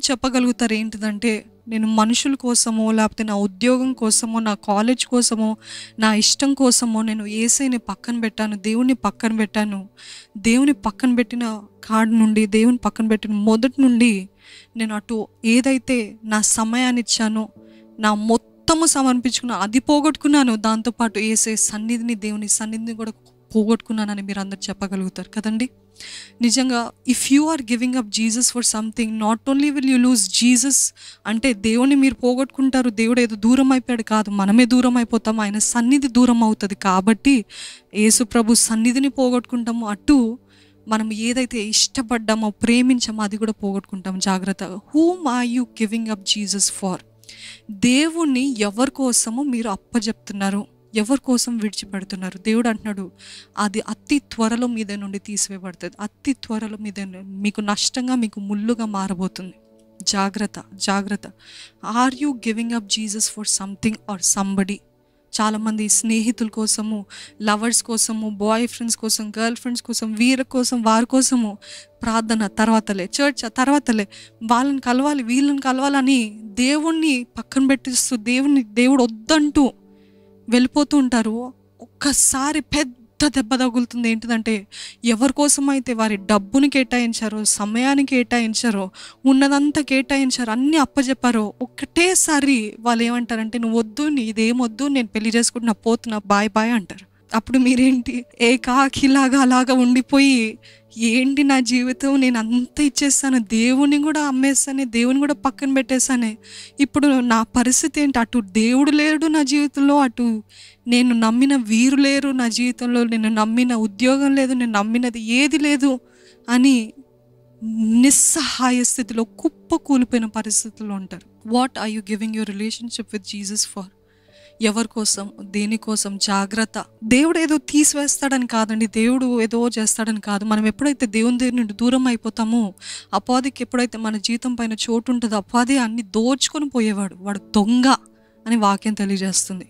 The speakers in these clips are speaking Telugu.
చెప్పగలుగుతారు ఏంటిదంటే, నేను మనుషుల కోసమో, లేకపోతే నా ఉద్యోగం కోసమో, నా కాలేజ్ కోసమో, నా ఇష్టం కోసమో నేను యేసయ్యని పక్కన పెట్టాను, దేవుని పక్కన పెట్టాను. దేవుని పక్కన పెట్టిన కాడ నుండి, దేవుని పక్కన పెట్టిన మొదటి నుండి నేను అటు ఏదైతే నా సమయాన్ని ఇచ్చానో, నా మొత్తము సమర్పించుకున్నా, అది పోగొట్టుకున్నాను. దాంతోపాటు యేసయ్య సన్నిధిని, దేవుని సన్నిధిని కూడా పోగొట్టుకున్నానని మీరు అందరు చెప్పగలుగుతారు కదండి. నిజంగా if you are giving up Jesus for something, not only will you lose Jesus, అంటే దేవుని మీరు పోగొట్టుకుంటారు. దేవుడు ఏదో దూరం అయిపోయాడు కాదు, మనమే దూరం అయిపోతాం. ఆయన సన్నిధి దూరం అవుతుంది. కాబట్టి యేసు ప్రభు సన్నిధిని పోగొట్టుకుంటాము, అటు మనం ఏదైతే ఇష్టపడ్డామో, ప్రేమించామో అది కూడా పోగొట్టుకుంటాం. జాగ్రత్తగా. Whom are you giving up Jesus for? దేవుణ్ణి ఎవరి కోసము మీరు అప్పజెప్తున్నారు, ఎవరి కోసం విడిచిపెడుతున్నారు? దేవుడు అంటున్నాడు, అది అతి త్వరలో మీద నుండి తీసివేయబడుతుంది. అతి త్వరలో మీద మీకు నష్టంగా, మీకు ముళ్ళుగా మారబోతుంది. జాగ్రత్త, జాగ్రత్త. Are you giving up Jesus for something or somebody? చాలామంది స్నేహితుల కోసము, లవర్స్ కోసము, బాయ్ ఫ్రెండ్స్ కోసం, గర్ల్ ఫ్రెండ్స్ కోసం, వీరి కోసం, వారి కోసము ప్రార్థన తర్వాతలే, చర్చ్ తర్వాతలే, వాళ్ళని కలవాలి, వీళ్ళని కలవాలని దేవుణ్ణి పక్కన పెట్టిస్తూ, దేవుడు వద్దంటూ వెళ్ళిపోతూ ఉంటారు. ఒక్కసారి పెద్ద దెబ్బ తగులుతుంది. ఏంటిదంటే, ఎవరి కోసమైతే వారి డబ్బుని కేటాయించారో, సమయాన్ని కేటాయించారో, ఉన్నదంతా కేటాయించారో, అన్నీ అప్పచెప్పారో, ఒక్కటేసారి వాళ్ళు ఏమంటారంటే, నువ్వు వద్దు, ఇదేమొద్దు, నేను పెళ్లి చేసుకుంటున్నా, పోతున్నా, బాయ్ బాయ్ అంటారు. అప్పుడు మీరేంటి, ఏకాకిలాగా అలాగా ఉండిపోయి, ఏంటి నా జీవితం, నేను అంత ఇచ్చేస్తాను, దేవుని కూడా అమ్మేస్తానే, దేవుని కూడా పక్కన పెట్టేస్తానే, ఇప్పుడు నా పరిస్థితి ఏంటి? అటు దేవుడు లేడు నా జీవితంలో, అటు నేను నమ్మిన వీరు లేరు నా జీవితంలో, నేను నమ్మిన ఉద్యోగం లేదు, నేను నమ్మినది ఏది లేదు అని నిస్సహాయ స్థితిలో, కుప్ప కూలిపోయిన పరిస్థితుల్లో ఉంటారు. What are you giving your relationship with Jesus for? ఎవరి కోసం, దేనికోసం? జాగ్రత్త. దేవుడు ఏదో తీసివేస్తాడని కాదండి, దేవుడు ఏదో చేస్తాడని కాదు. మనం ఎప్పుడైతే దేవుని దగ్గర నుండి దూరం అయిపోతామో, అపవాదికి ఎప్పుడైతే మన జీవితం పైన చోటు ఉంటుందో, అపవాది అన్ని దోచుకొని పోయేవాడు, వాడు దొంగ అని వాక్యం తెలియజేస్తుంది.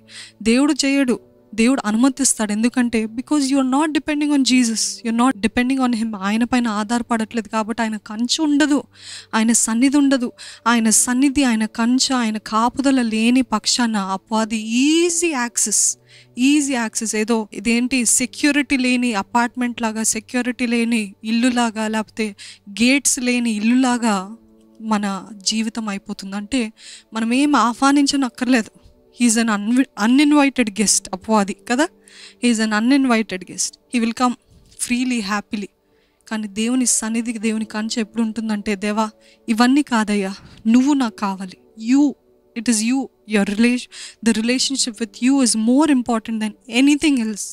దేవుడు చేయడు, దేవుడు అనుమతిస్తాడు. ఎందుకంటే because you are not depending on Jesus, you are not depending on him. ఆయన పైన ఆధారపడట్లేదు కాబట్టి ఆయన కంచె ఉండదు, ఆయన సన్నిధి ఉండదు. ఆయన సన్నిధి, ఆయన కంచె, ఆయన కాపుదల లేని పక్షాన అపవాది ఈజీ యాక్సెస్, ఏదో ఇదేంటి సెక్యూరిటీ లేని అపార్ట్మెంట్ లాగా, సెక్యూరిటీ లేని ఇల్లులాగా, లేకపోతే గేట్స్ లేని ఇల్లులాగా మన జీవితం అయిపోతుంది. అంటే మనం ఏం ఆహ్వానించనక్కర్లేదు. He's un uninvited guest. అపవాది కదా, he's un uninvited guest. He will come freely, happily. కానీ దేవుని సన్నిధికి, దేవుని కంచె ఎప్పుడు ఉంటుందంటే, దేవా ఇవన్నీ కాదయ్యా, నువ్వు నాకు కావాలి. It is you, the relationship with you is more important than anything else.